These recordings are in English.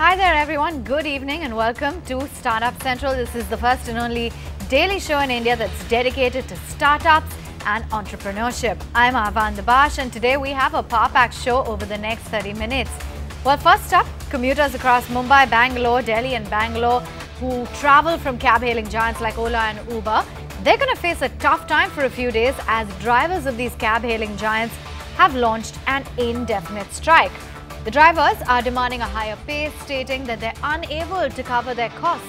Hi there everyone, good evening and welcome to Startup Central. This is the first and only daily show in India that's dedicated to startups and entrepreneurship. I'm Avan Dabash and today we have a power-packed show over the next 30 minutes. Well, first up, commuters across Mumbai, Bangalore, Delhi and Bangalore who travel from cab-hailing giants like Ola and Uber, they're going to face a tough time for a few days as drivers of these cab-hailing giants have launched an indefinite strike. The drivers are demanding a higher pay, stating that they're unable to cover their costs.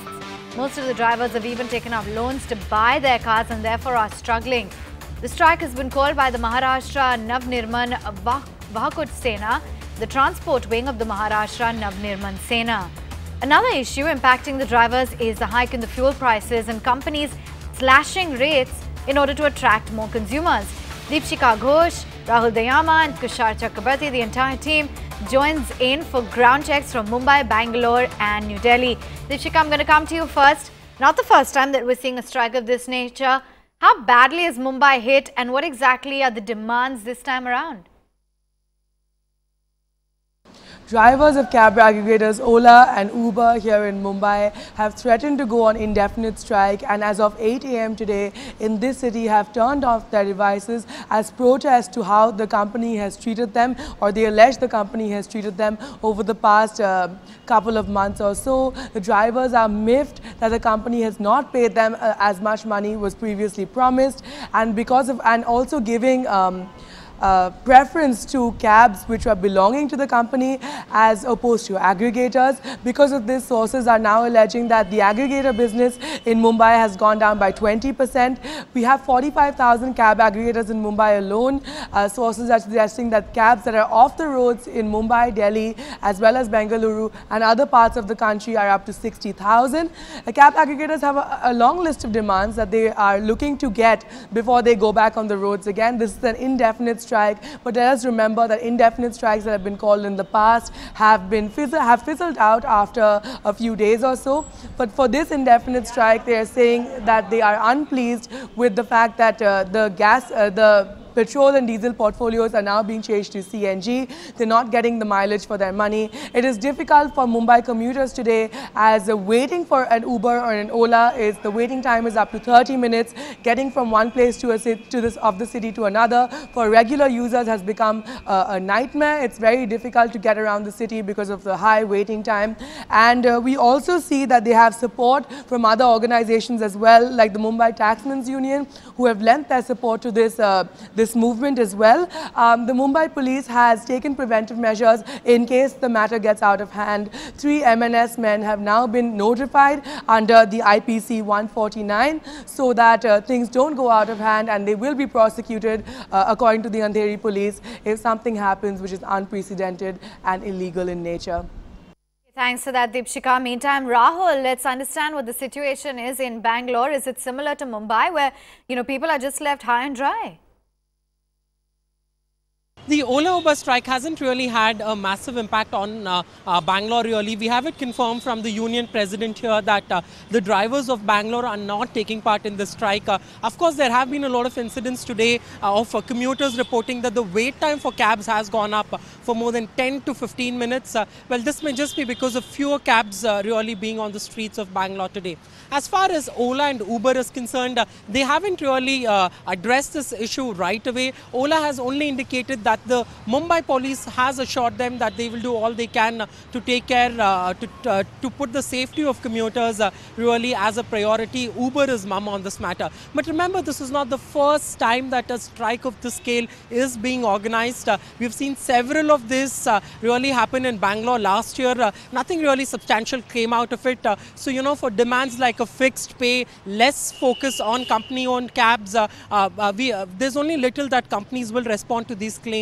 Most of the drivers have even taken out loans to buy their cars and therefore are struggling. The strike has been called by the Maharashtra Navnirman Vahakut Sena, the transport wing of the Maharashtra Navnirman Sena. Another issue impacting the drivers is the hike in the fuel prices and companies slashing rates in order to attract more consumers. Deepshika Ghosh, Rahul Dayama and Tushar Chakrabarti, the entire team, joins in for ground checks from Mumbai, Bangalore and New Delhi. Deepshika, I'm going to come to you first. Not the first time that we're seeing a strike of this nature. How badly is Mumbai hit and what exactly are the demands this time around? Drivers of cab aggregators Ola and Uber here in Mumbai have threatened to go on indefinite strike, and as of 8 a.m. today in this city have turned off their devices as protest to how the company has treated them, or they allege the company has treated them over the past couple of months or so. The drivers are miffed that the company has not paid them as much money was previously promised, and also giving preference to cabs which are belonging to the company as opposed to aggregators. Because of this, sources are now alleging that the aggregator business in Mumbai has gone down by 20%. We have 45,000 cab aggregators in Mumbai alone. Sources are suggesting that cabs that are off the roads in Mumbai, Delhi, as well as Bengaluru and other parts of the country are up to 60,000. Cab aggregators have a long list of demands that they are looking to get before they go back on the roads again. This is an indefinite strike, but let us remember that indefinite strikes that have been called in the past have fizzled out after a few days or so. But for this indefinite strike, they are saying that they are unpleased with the fact that the petrol and diesel portfolios are now being changed to CNG. They're not getting the mileage for their money. It is difficult for Mumbai commuters today as waiting for an Uber or an Ola the waiting time is up to 30 minutes. Getting from one place of the city to another for regular users has become a nightmare. It's very difficult to get around the city because of the high waiting time. And we also see that they have support from other organizations as well, like the Mumbai Taxmen's Union, who have lent their support to this movement as well. The Mumbai police has taken preventive measures in case the matter gets out of hand. 3 MNS men have now been notified under the IPC 149 so that things don't go out of hand, and they will be prosecuted according to the Andheri police if something happens which is unprecedented and illegal in nature. Thanks for that, Deepshika. Meantime, Rahul, let's understand what the situation is in Bangalore. Is it similar to Mumbai where, people are just left high and dry? The Ola-UBER strike hasn't really had a massive impact on Bangalore really. We have it confirmed from the union president here that the drivers of Bangalore are not taking part in the strike. Of course, there have been a lot of incidents today of commuters reporting that the wait time for cabs has gone up for more than 10 to 15 minutes. Well, this may just be because of fewer cabs really being on the streets of Bangalore today. As far as Ola and Uber is concerned, they haven't really addressed this issue right away. Ola has only indicated that the Mumbai police has assured them that they will do all they can to take care, to put the safety of commuters really as a priority. Uber is mum on this matter. But remember, this is not the first time that a strike of this scale is being organized. We've seen several of this really happen in Bangalore last year. Nothing really substantial came out of it. So, for demands like a fixed pay, less focus on company-owned cabs, there's only little that companies will respond to these claims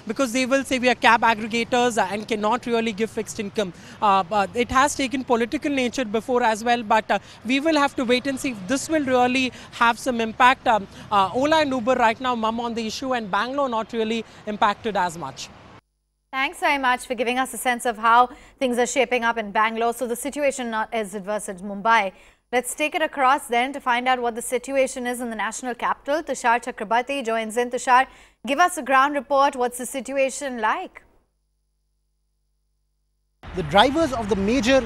because they will say we are cab aggregators and cannot really give fixed income. It has taken political nature before as well, but we will have to wait and see if this will really have some impact. Ola and Uber right now mum on the issue, and Bangalore not really impacted as much. Thanks very much for giving us a sense of how things are shaping up in Bangalore. So the situation not as adverse as Mumbai. Let's take it across then to find out what the situation is in the national capital. Tushar Chakrabarti joins in. Tushar, give us a ground report. What's the situation like? the drivers of the major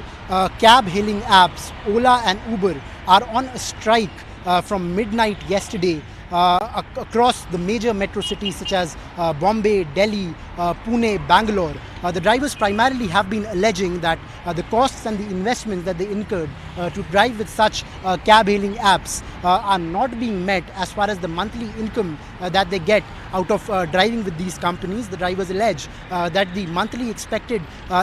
cab hailing apps, Ola and Uber, are on a strike from midnight yesterday across the major metro cities such as Bombay, Delhi, Pune, Bangalore. The drivers primarily have been alleging that the costs and the investments that they incurred to drive with such cab-hailing apps are not being met as far as the monthly income that they get out of driving with these companies. The drivers allege that the monthly expected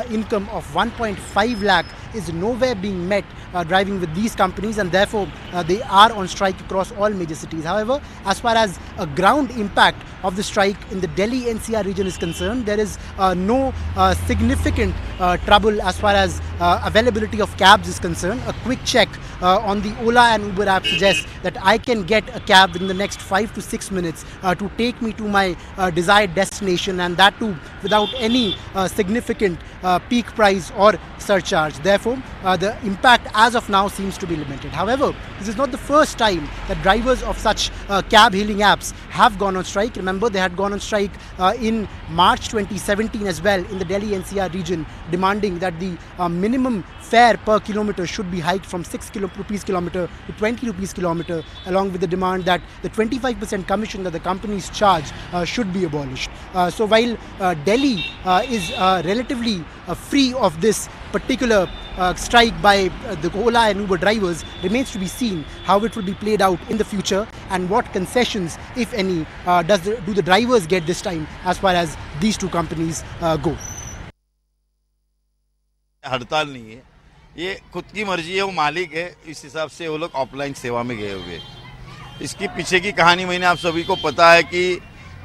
income of 1.5 lakh is nowhere being met driving with these companies, and therefore they are on strike across all major cities. However, as far as a ground impact of the strike in the Delhi NCR region is concerned, there is no significant trouble as far as availability of cabs is concerned. A quick check on the Ola and Uber app suggests that I can get a cab within the next 5 to 6 minutes to take me to my desired destination, and that too without any significant peak price or surcharge. Therefore, the impact as of now seems to be limited. However, this is not the first time that drivers of such cab hailing apps have gone on strike. Remember, they had gone on strike in March 2017 as well in the Delhi NCR region, demanding that the minimum fare per kilometer should be hiked from 6 rupees kilometer to 20 rupees kilometer, along with the demand that the 25% commission that the companies charge should be abolished. So while Delhi is relatively free of this particular strike by the Ola and Uber drivers, remains to be seen how it will be played out in the future and what concessions, if any, do the drivers get this time as far as these two companies go. हड़ताल नहीं है, ये खुद की मर्जी है, वो मालिक है, इस हिसाब से वो लोग ऑफलाइन सेवा में गए हुए। इसकी पीछे की कहानी मैंने आप सभी को पता है कि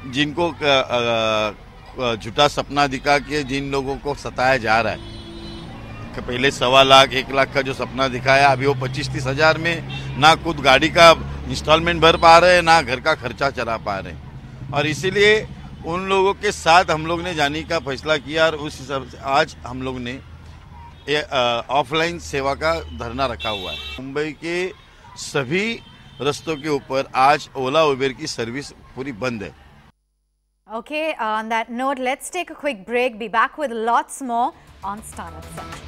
जिनको झूठा सपना दिखा के जिन लोगों को सताया जा रहा है, पहले 1.25 लाख 1 लाख का जो सपना दिखाया, अभी वो 25-30 हज़ार में ना खुद गाड़ी का इंस्टॉलमेंट भर पा रहे हैं, ना घर का खर्चा चला पा रहे हैं। और इसीलिए उन लोगों के साथ हम लोग ने जाने का फैसला किया और उस हिसाब से आज हम लोग ने ऑफलाइन सेवा का धरना रखा हुआ है। मुंबई के सभी रस्तों के ऊपर आज ओला उबेर की सर्विस पूरी बंद है। Okay, on that note, let's take a quick break. Be back with lots more on Startup Central.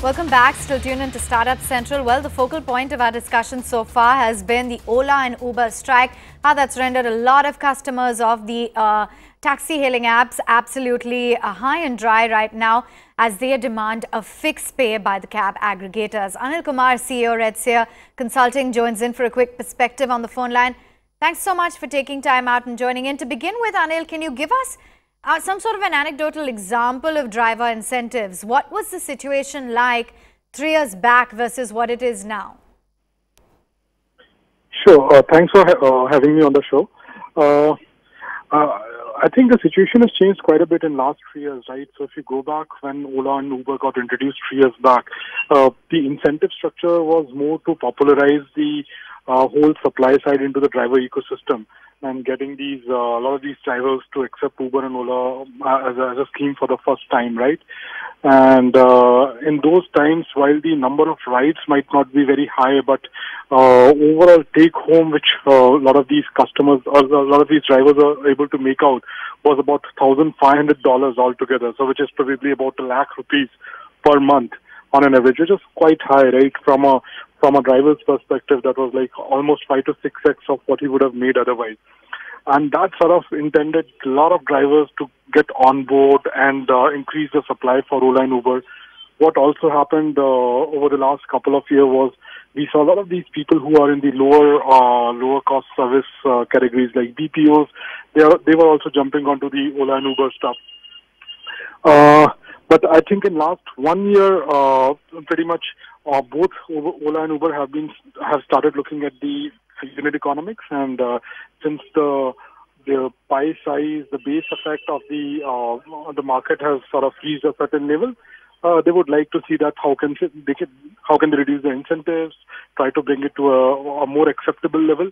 Welcome back. Still tuned into Startup Central. Well, the focal point of our discussion so far has been the Ola and Uber strike. How that's rendered a lot of customers of the taxi hailing apps absolutely high and dry right now as they demand a fixed pay by the cab aggregators. Anil Kumar, CEO Red Seer Consulting, joins in for a quick perspective on the phone line. Thanks so much for taking time out and joining in. To begin with, Anil, can you give us some sort of an anecdotal example of driver incentives? What was the situation like 3 years back versus what it is now? Sure. Thanks for having me on the show. I think the situation has changed quite a bit in last 3 years, right? So if you go back when Ola and Uber got introduced 3 years back, the incentive structure was more to popularize the whole supply side into the driver ecosystem and getting these a lot of these drivers to accept Uber and Ola as a scheme for the first time, right? And in those times, while the number of rides might not be very high, but overall take home, which a lot of these customers or a lot of these drivers are able to make out, was about $1,500 altogether. So which is probably about ₹1 lakh per month on an average, which is quite high, right? From a driver's perspective, that was like almost 5 to 6x of what he would have made otherwise. And that sort of intended a lot of drivers to get on board and increase the supply for Ola and Uber. What also happened over the last couple of years was we saw a lot of these people who are in the lower cost service categories like BPOs. They were also jumping onto the Ola and Uber stuff. But I think in last 1 year, pretty much both Ola and Uber have started looking at the unit economics, and since the pie size, the base effect of the market has sort of reached a certain level, they would like to see that how can they reduce the incentives, try to bring it to a more acceptable level.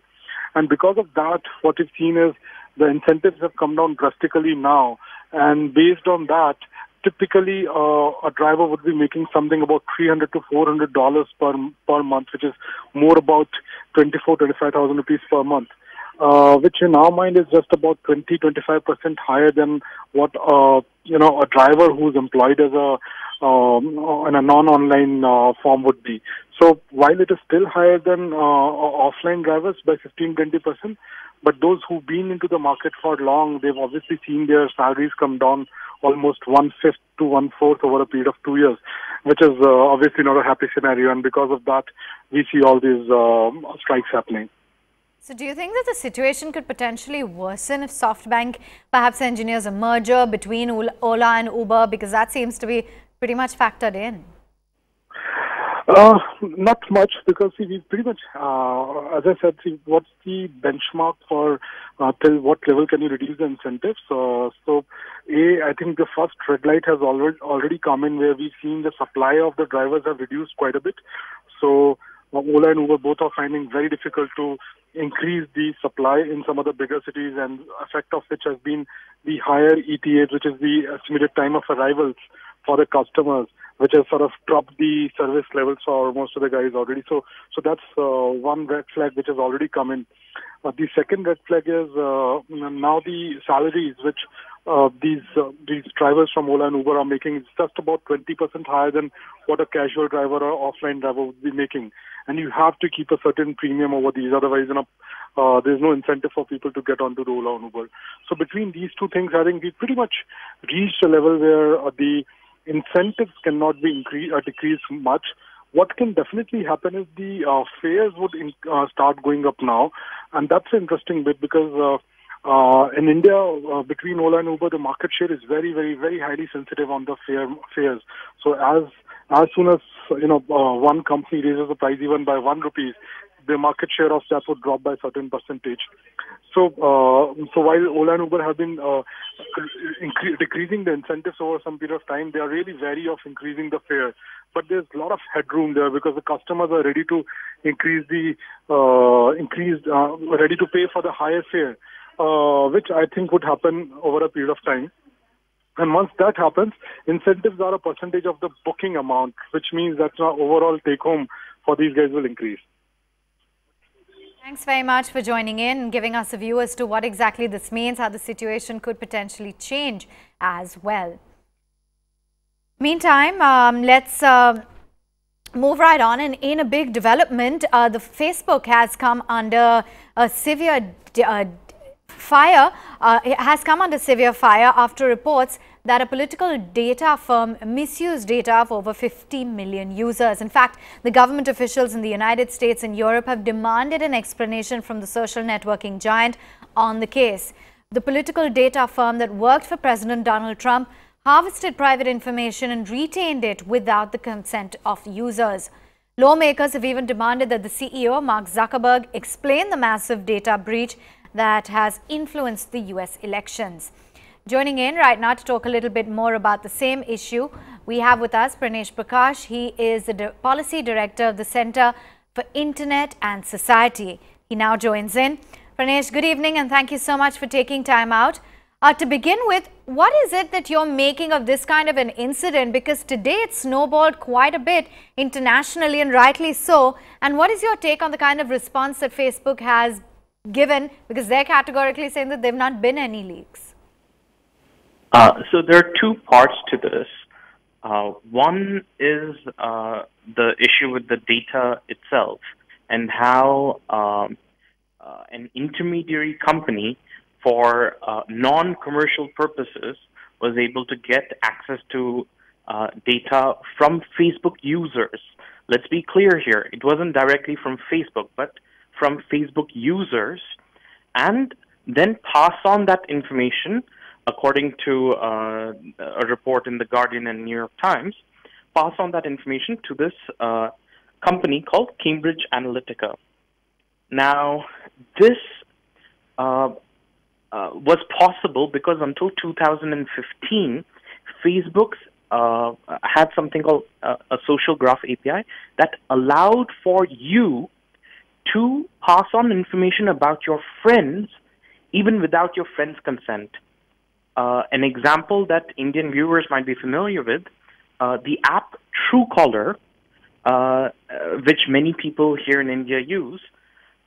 And because of that, what we've seen is the incentives have come down drastically now, and based on that, typically a driver would be making something about $300 to $400 per month, which is more about 25,000 rupees per month, which in our mind is just about 25% higher than what a driver who's employed as in a non-online form would be. So while it is still higher than offline drivers by 15-20%, but those who've been into the market for long, they've obviously seen their salaries come down almost 1/5 to 1/4 over a period of 2 years, which is obviously not a happy scenario. And because of that, we see all these strikes happening. So do you think that the situation could potentially worsen if SoftBank perhaps engineers a merger between Ola and Uber, because that seems to be pretty much factored in? Not much, because see, we pretty much, as I said, see, what's the benchmark for till what level can you reduce the incentives? I think the first red light has already come in, where we've seen the supply of the drivers have reduced quite a bit. So Ola and Uber both are finding very difficult to increase the supply in some of the bigger cities, and effect of which has been the higher ETAs, which is the estimated time of arrivals for the customers, which has sort of dropped the service levels for most of the guys already. So that's one red flag which has already come in. The second red flag is now the salaries which these drivers from Ola and Uber are making is just about 20% higher than what a casual driver or offline driver would be making. And you have to keep a certain premium over these, otherwise there's no incentive for people to get onto the Ola and Uber. So between these two things, I think we pretty much reached a level where the incentives cannot be decreased much. What can definitely happen is the fares would start going up now, and that's an interesting bit, because in India, between Ola and Uber, the market share is very, very, very highly sensitive on the fares. So as soon as one company raises the price even by 1 rupee, the market share of that would drop by a certain percentage. So while Ola and Uber have been decreasing the incentives over some period of time, they are really wary of increasing the fare. But there's a lot of headroom there, because the customers are ready to ready to pay for the higher fare, which I think would happen over a period of time. And once that happens, incentives are a percentage of the booking amount, which means that our overall take home for these guys will increase. Thanks very much for joining in and giving us a view as to what exactly this means, how the situation could potentially change as well. Meantime, let's move right on. And in a big development, the Facebook has come under a severe fire. It has come under severe fire after reports that a political data firm misused data of over 50 million users. In fact, the government officials in the United States and Europe have demanded an explanation from the social networking giant on the case. The political data firm that worked for President Donald Trump harvested private information and retained it without the consent of users. Lawmakers have even demanded that the CEO, Mark Zuckerberg, explain the massive data breach that has influenced the US elections. Joining in right now to talk a little bit more about the same issue, we have with us Pranesh Prakash. He is the Policy Director of the Center for Internet and Society. He now joins in. Pranesh, good evening, and thank you so much for taking time out. To begin with, what is it that you're making of this kind of an incident? Because today it snowballed quite a bit internationally, and rightly so. And what is your take on the kind of response that Facebook has given? Because they're categorically saying that there have not been any leaks. So there are two parts to this. One is the issue with the data itself, and how an intermediary company for non-commercial purposes was able to get access to data from Facebook users. Let's be clear here. It wasn't directly from Facebook, but from Facebook users, and then pass on that information, according to a report in The Guardian and New York Times, pass on that information to this company called Cambridge Analytica. Now, this was possible because until 2015, Facebook's had something called a social graph API that allowed for you to pass on information about your friends even without your friends' consent. an example that Indian viewers might be familiar with, the app Truecaller, which many people here in India use,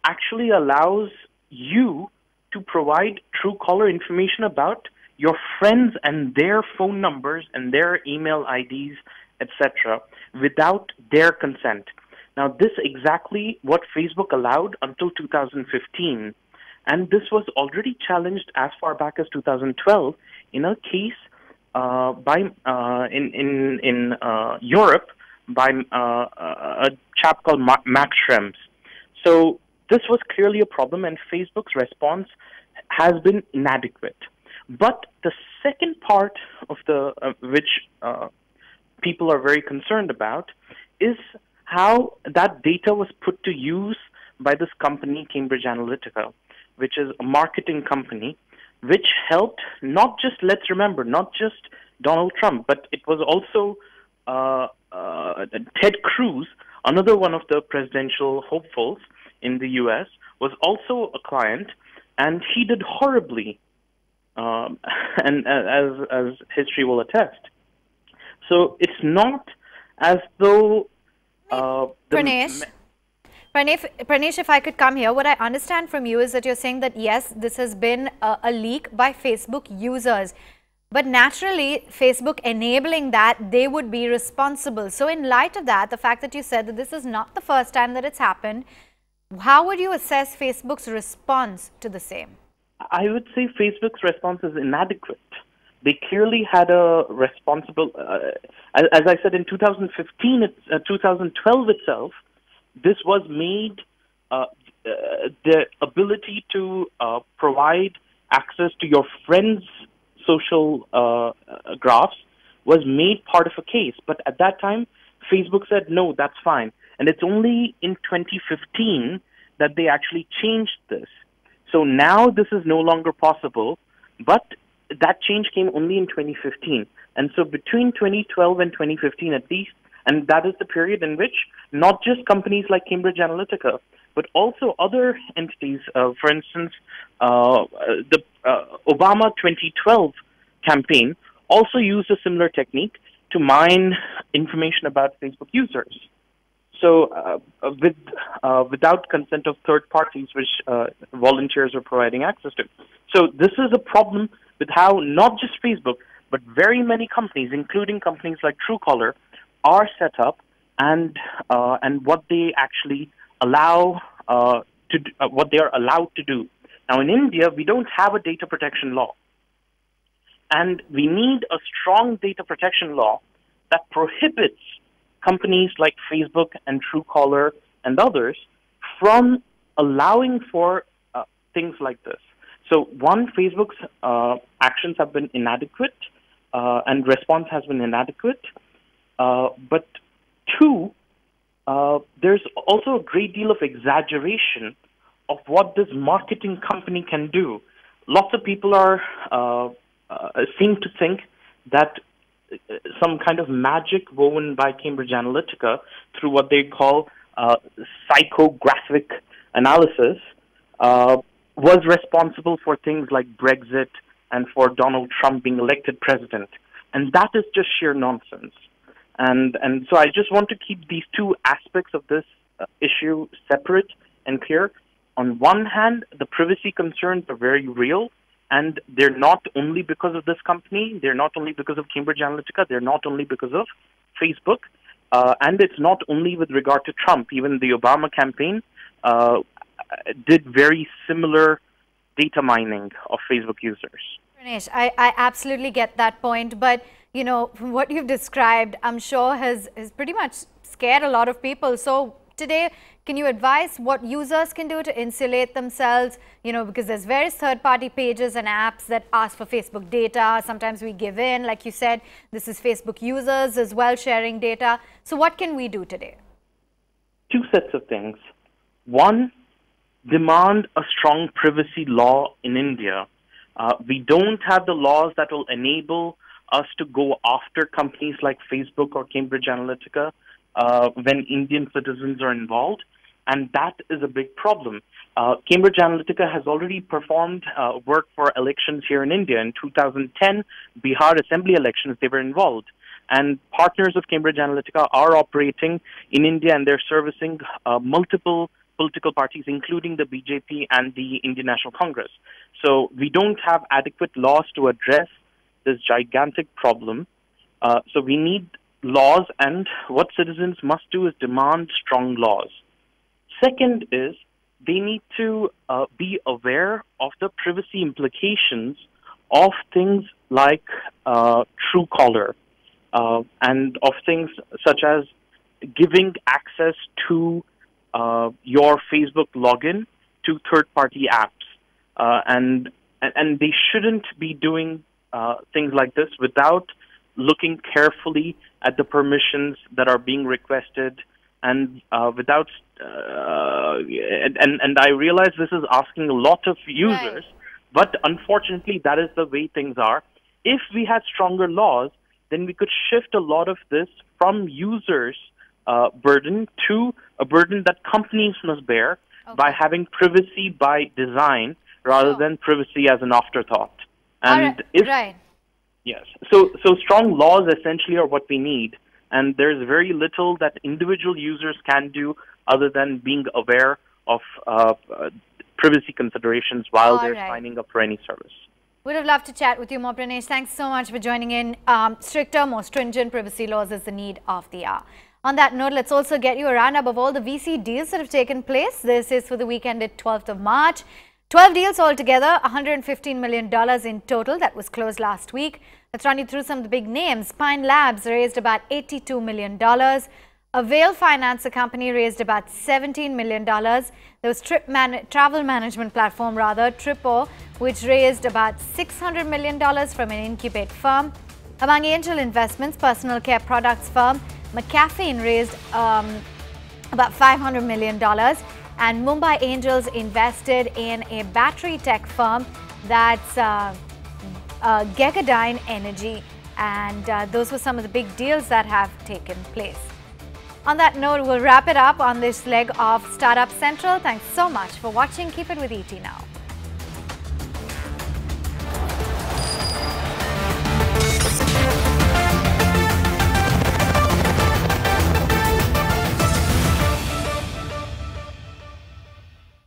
actually allows you to provide Truecaller information about your friends and their phone numbers and their email IDs, etc., without their consent. Now, this is exactly what Facebook allowed until 2015. And this was already challenged as far back as 2012 in a case in Europe by a chap called Max Schrems. So this was clearly a problem, and Facebook's response has been inadequate. But the second part of the which people are very concerned about is how that data was put to use by this company, Cambridge Analytica, which is a marketing company, which helped not just, let's remember, not just Donald Trump, but it was also Ted Cruz, another one of the presidential hopefuls in the U.S., was also a client, and he did horribly, and as history will attest. So it's not as though Pranesh, if I could come here, what I understand from you is that you're saying that yes, this has been a leak by Facebook users, but naturally Facebook enabling that, they would be responsible. So in light of that, the fact that you said that this is not the first time that it's happened, how would you assess Facebook's response to the same? I would say Facebook's response is inadequate. They clearly had a responsible, as I said, in 2015, 2012 itself, this was made, the ability to provide access to your friends' social graphs was made part of a case. But at that time, Facebook said, no, that's fine. And it's only in 2015 that they actually changed this. So now this is no longer possible, but that change came only in 2015. And so between 2012 and 2015 at least, and that is the period in which not just companies like Cambridge Analytica, but also other entities, for instance, the Obama 2012 campaign also used a similar technique to mine information about Facebook users. So without consent of third parties, which volunteers are providing access to. So this is a problem with how not just Facebook, but very many companies, including companies like Truecaller, are set up, and what they actually allow what they are allowed to do. Now, in India, we don't have a data protection law, and we need a strong data protection law that prohibits companies like Facebook and Truecaller and others from allowing for things like this. So, one, Facebook's actions have been inadequate, and response has been inadequate. But two, there's also a great deal of exaggeration of what this marketing company can do. Lots of people seem to think that some kind of magic woven by Cambridge Analytica through what they call psychographic analysis was responsible for things like Brexit and for Donald Trump being elected president. And that is just sheer nonsense. And so I just want to keep these two aspects of this issue separate and clear. On one hand, the privacy concerns are very real, and they're not only because of this company, they're not only because of Cambridge Analytica, they're not only because of Facebook, and it's not only with regard to Trump. Even the Obama campaign did very similar data mining of Facebook users. Pranesh, I absolutely get that point, but you know, what you've described, I'm sure has pretty much scared a lot of people. So today, can you advise what users can do to insulate themselves? You know, because there's various third-party pages and apps that ask for Facebook data. Sometimes we give in, like you said, this is Facebook users as well sharing data. So what can we do today? Two sets of things. One, demand a strong privacy law in India. We don't have the laws that will enable us to go after companies like Facebook or Cambridge Analytica when Indian citizens are involved. And that is a big problem. Cambridge Analytica has already performed work for elections here in India. In 2010, Bihar Assembly elections, they were involved. And partners of Cambridge Analytica are operating in India, and they're servicing multiple political parties, including the BJP and the Indian National Congress. So we don't have adequate laws to address this gigantic problem. So we need laws, and what citizens must do is demand strong laws. Second is they need to be aware of the privacy implications of things like Truecaller and of things such as giving access to your Facebook login to third-party apps. And they shouldn't be doing things like this without looking carefully at the permissions that are being requested, and without and I realize this is asking a lot of users, but unfortunately that is the way things are. If we had stronger laws, then we could shift a lot of this from users' burden to a burden that companies must bear by having privacy by design rather than privacy as an afterthought. And yes, so strong laws essentially are what we need, and there's very little that individual users can do other than being aware of privacy considerations while they're signing up for any service. Would have loved to chat with you more, Pranesh. Thanks so much for joining in. Stricter, more stringent privacy laws is the need of the hour. On that note, let's also get you a roundup of all the VC deals that have taken place. This is for the week ended 12th of March. 12 deals altogether, $115 million in total. That was closed last week. Let's run you through some of the big names. Pine Labs raised about $82 million. Avail Finance, a company, raised about $17 million. There was travel management platform, Tripo, which raised about $600 million from an Incubate firm. Among angel investments, personal care products firm McAfee raised about $500 million. And Mumbai Angels invested in a battery tech firm that's Gegadyne Energy. And those were some of the big deals that have taken place. On that note, we'll wrap it up on this leg of Startup Central. Thanks so much for watching. Keep it with ET Now.